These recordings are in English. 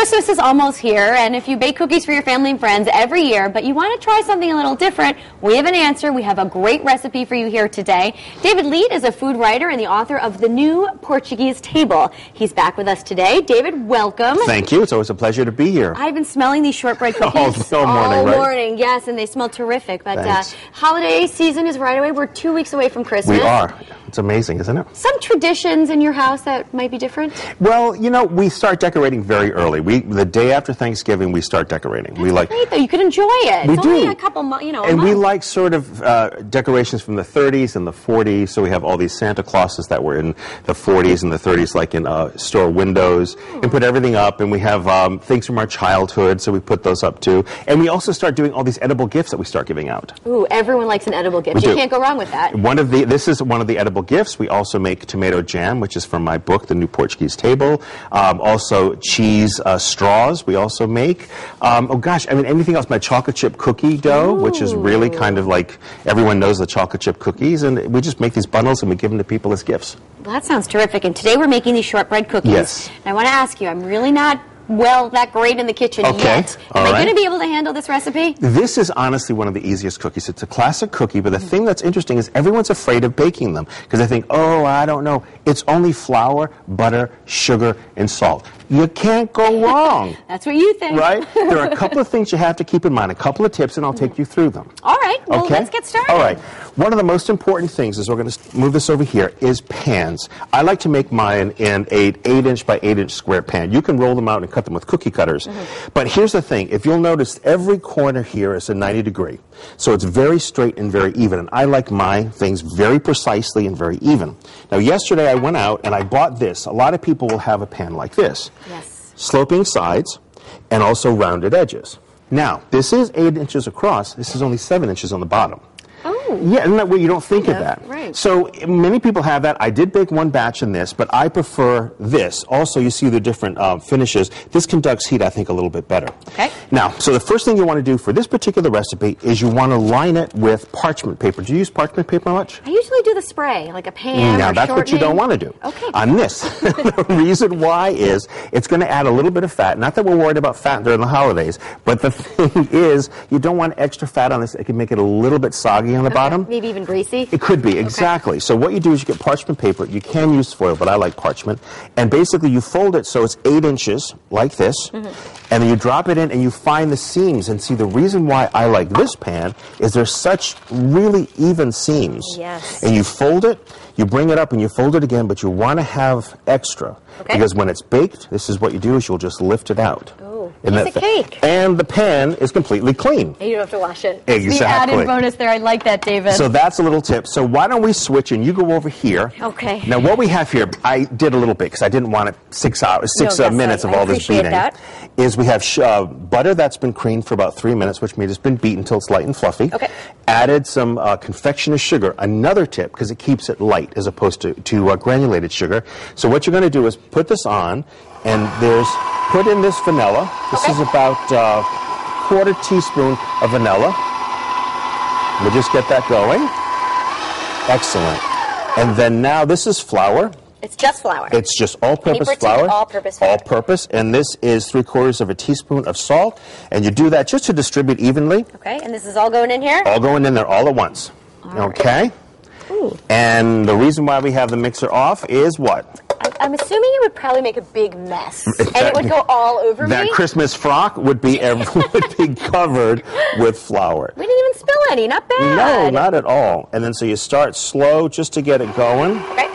Christmas is almost here, and if you bake cookies for your family and friends every year, but you want to try something a little different, we have an answer. We have a great recipe for you here today. David Leite is a food writer and the author of The New Portuguese Table. He's back with us today. David, welcome. Thank you. It's always a pleasure to be here. I've been smelling these shortbread cookies all morning, yes, and they smell terrific. But holiday season is right away. We're 2 weeks away from Christmas. We are. It's amazing, isn't it? Some traditions in your house that might be different? Well, you know, we start decorating very early. The day after Thanksgiving, we start decorating. That's great, though. You can enjoy it. We it's do. Only a couple months, And we like sort of decorations from the 30s and the 40s. So we have all these Santa Clauses that were in the 40s and the 30s, like in store windows, and put everything up. And we have things from our childhood, so we put those up too. And we also start doing all these edible gifts that we start giving out. Ooh, everyone likes an edible gift. You can't go wrong with that. This is one of the edible gifts. We also make tomato jam, which is from my book, The New Portuguese Table. Also cheese straws we also make. Oh gosh, I mean anything else. My chocolate chip cookie dough, which is really kind of like everyone knows the chocolate chip cookies, and we just make these bundles and we give them to people as gifts. Well, that sounds terrific. And today we're making these shortbread cookies. Yes. And I want to ask you, I'm really not that great in the kitchen yet. Am I going to be able to handle this recipe? This is honestly one of the easiest cookies. It's a classic cookie, but the thing that's interesting is everyone's afraid of baking them because they think, oh, I don't know. It's only flour, butter, sugar, and salt. You can't go wrong. That's what you think. Right? There are a couple of things you have to keep in mind, a couple of tips, and I'll take you through them. All right. Well, let's get started. All right. One of the most important things is we're going to move this over here is pans. I like to make mine in an 8-inch by 8-inch square pan. You can roll them out and cut them with cookie cutters. But here's the thing. If you'll notice, every corner here is a 90 degree. So it's very straight and very even. And I like my things very precisely and very even. Now, yesterday I went out and I bought this. A lot of people will have a pan like this. Yes. Sloping sides and also rounded edges. Now, this is 8 inches across. This is only 7 inches on the bottom. Oh. Yeah, isn't that way? You don't think of that. Right. So many people have that. I did bake one batch in this, but I prefer this. Also, you see the different finishes. This conducts heat, I think, a little bit better. Okay. Now, so the first thing you want to do for this particular recipe is you want to line it with parchment paper. Do you use parchment paper much? I usually do the spray, like a pan Now, or that's what you don't want to do. Okay. On this, the reason why is it's going to add a little bit of fat. Not that we're worried about fat during the holidays, but the thing is you don't want extra fat on this. It can make it a little bit soggy on the bottom. Maybe even greasy? It could be, exactly. So what you do is you get parchment paper. You can use foil, but I like parchment. And basically you fold it so it's 8 inches, like this, and then you drop it in and you find the seams. And see, the reason why I like this pan is there's such really even seams. Yes. And you fold it, you bring it up and you fold it again, but you want to have extra. Okay. Because when it's baked, this is what you do is you'll just lift it out. Oh, And piece of cake. And the pan is completely clean. And you don't have to wash it. Exactly. The added bonus there. I like that, David. So that's a little tip. So why don't we switch and you go over here. Okay. Now what we have here, I did a little bit because I didn't want it 6 minutes of all this beating. That. Is we have butter that's been creamed for about 3 minutes, which means it's been beaten until it's light and fluffy. Okay. Added some confectioner's sugar. Another tip because it keeps it light as opposed to granulated sugar. So what you're going to do is put this on, and put in this vanilla. This is about a quarter teaspoon of vanilla. We'll just get that going. Excellent. And then now this is flour. It's just flour. It's just all-purpose flour. All-purpose flour. All-purpose. And this is 3/4 of a teaspoon of salt. And you do that just to distribute evenly. Okay, and this is all going in here? All going in there all at once. Okay? Ooh. And the reason why we have the mixer off is what? I'm assuming it would probably make a big mess, and it would go all over me. That Christmas frock would be covered with flour. We didn't even spill any. Not bad. No, not at all. And then so you start slow just to get it going. Okay.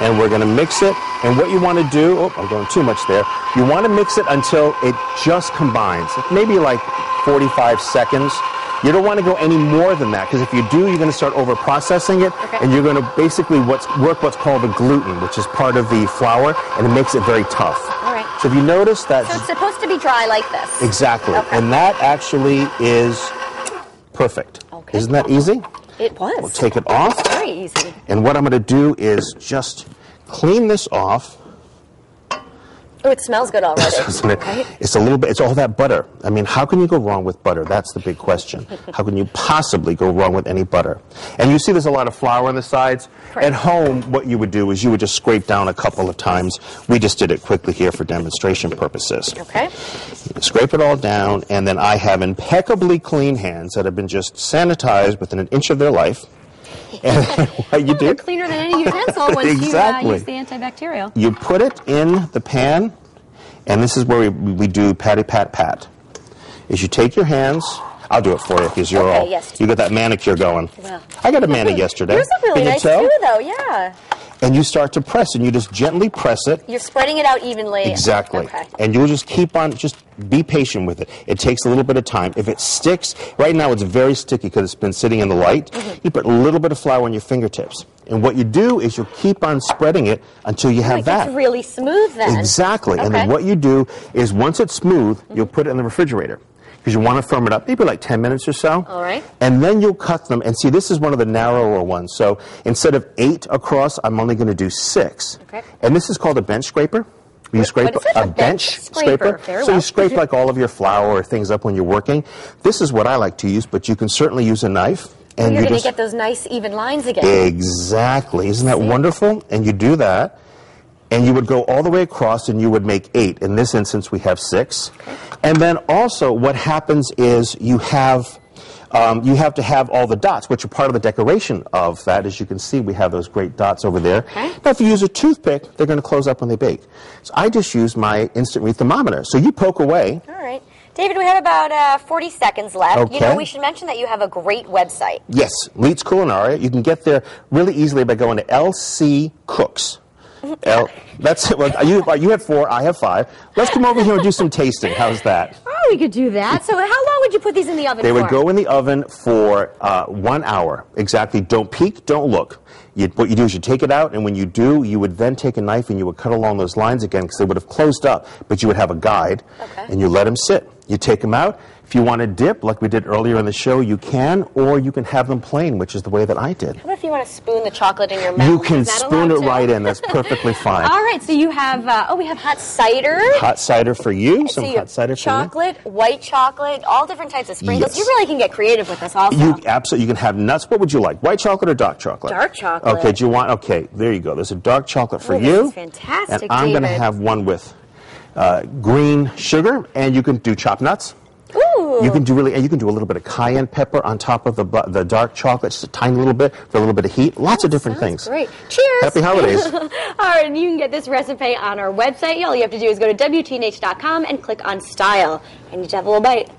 And we're going to mix it. And what you want to do, oh, I'm going too much there. You want to mix it until it just combines. Maybe like 45 seconds. You don't want to go any more than that, because if you do, you're going to start over-processing it, and you're going to basically work what's called the gluten, which is part of the flour, and it makes it very tough. All right. So if you notice that... So it's supposed to be dry like this. Exactly. Okay. And that actually is perfect. Okay. Isn't that easy? It was. We'll take it off. Very easy. And what I'm going to do is just clean this off. Oh, it smells good already. Doesn't it? Right? It's a little bit, it's all that butter. I mean, how can you go wrong with butter? That's the big question. How can you possibly go wrong with any butter? And you see there's a lot of flour on the sides. Right. At home, what you would do is you would just scrape down a couple of times. We just did it quickly here for demonstration purposes. Okay. Scrape it all down, and then I have impeccably clean hands that have been just sanitized within an inch of their life. And what you do? They're cleaner than any utensil once exactly. you use the antibacterial. You put it in the pan, and this is where we do patty pat pat. Is you take your hands. I'll do it for you because you're all. Yes. You got that manicure going. Well. I got a mani yesterday. Yours look really nice too, though. Yeah. And you start to press, and you just gently press it. You're spreading it out evenly. Exactly. Okay. And you'll just keep on, just be patient with it. It takes a little bit of time. If it sticks, right now it's very sticky because it's been sitting in the light. You put a little bit of flour on your fingertips. And what you do is you'll keep on spreading it until you have that. It's really smooth then. Exactly. Okay. And then what you do is once it's smooth, you'll put it in the refrigerator. Because you want to firm it up, maybe like 10 minutes or so. All right. And then you'll cut them. And see, this is one of the narrower ones. So instead of 8 across, I'm only going to do 6. Okay. And this is called a bench scraper. You scrape a bench scraper. So you scrape like all of your flour or things up when you're working. This is what I like to use, but you can certainly use a knife. And you're going to get those nice even lines again. Exactly. Isn't that wonderful? And you do that. And you would go all the way across, and you would make 8. In this instance, we have 6. Okay. And then also, what happens is you have to have all the dots, which are part of the decoration of that. As you can see, we have those great dots over there. Okay. Now, if you use a toothpick, they're going to close up when they bake. So I just use my instant read thermometer. So you poke away. All right. David, we have about 40 seconds left. Okay. You know, we should mention that you have a great website. Yes, Leite's Culinaria. You can get there really easily by going to LC Cooks. That's it. Well, you have 4, I have 5. Let's come over here and do some tasting. How's that? Oh, we could do that. So how long would you put these in the oven They for? would go in the oven for 1 hour. Exactly. Don't peek, don't look. What you do is you take it out, and when you do, you would then take a knife and you would cut along those lines again because they would have closed up, but you would have a guide, and you let them sit. You take them out. If you want to dip, like we did earlier in the show, you can, or you can have them plain, which is the way that I did. How about if you want to spoon the chocolate in your mouth? You can spoon it right in. That's perfectly fine. All right, so you have, we have hot cider. Hot cider for you, some hot cider for chocolate, white chocolate, all different types of sprinkles. Yes. You really can get creative with this also. You absolutely, you can have nuts. What would you like, white chocolate or dark chocolate? Dark chocolate. Okay, do you want, okay, there you go. There's a dark chocolate for you. This is fantastic, and I'm going to have one with green sugar, and you can do chopped nuts. Ooh. You can do a little bit of cayenne pepper on top of the dark chocolate, just a tiny little bit for a little bit of heat. Lots of different things. Great. Cheers. Happy holidays. All right, and you can get this recipe on our website. All you have to do is go to WTNH.com and click on Style. I need to have a little bite.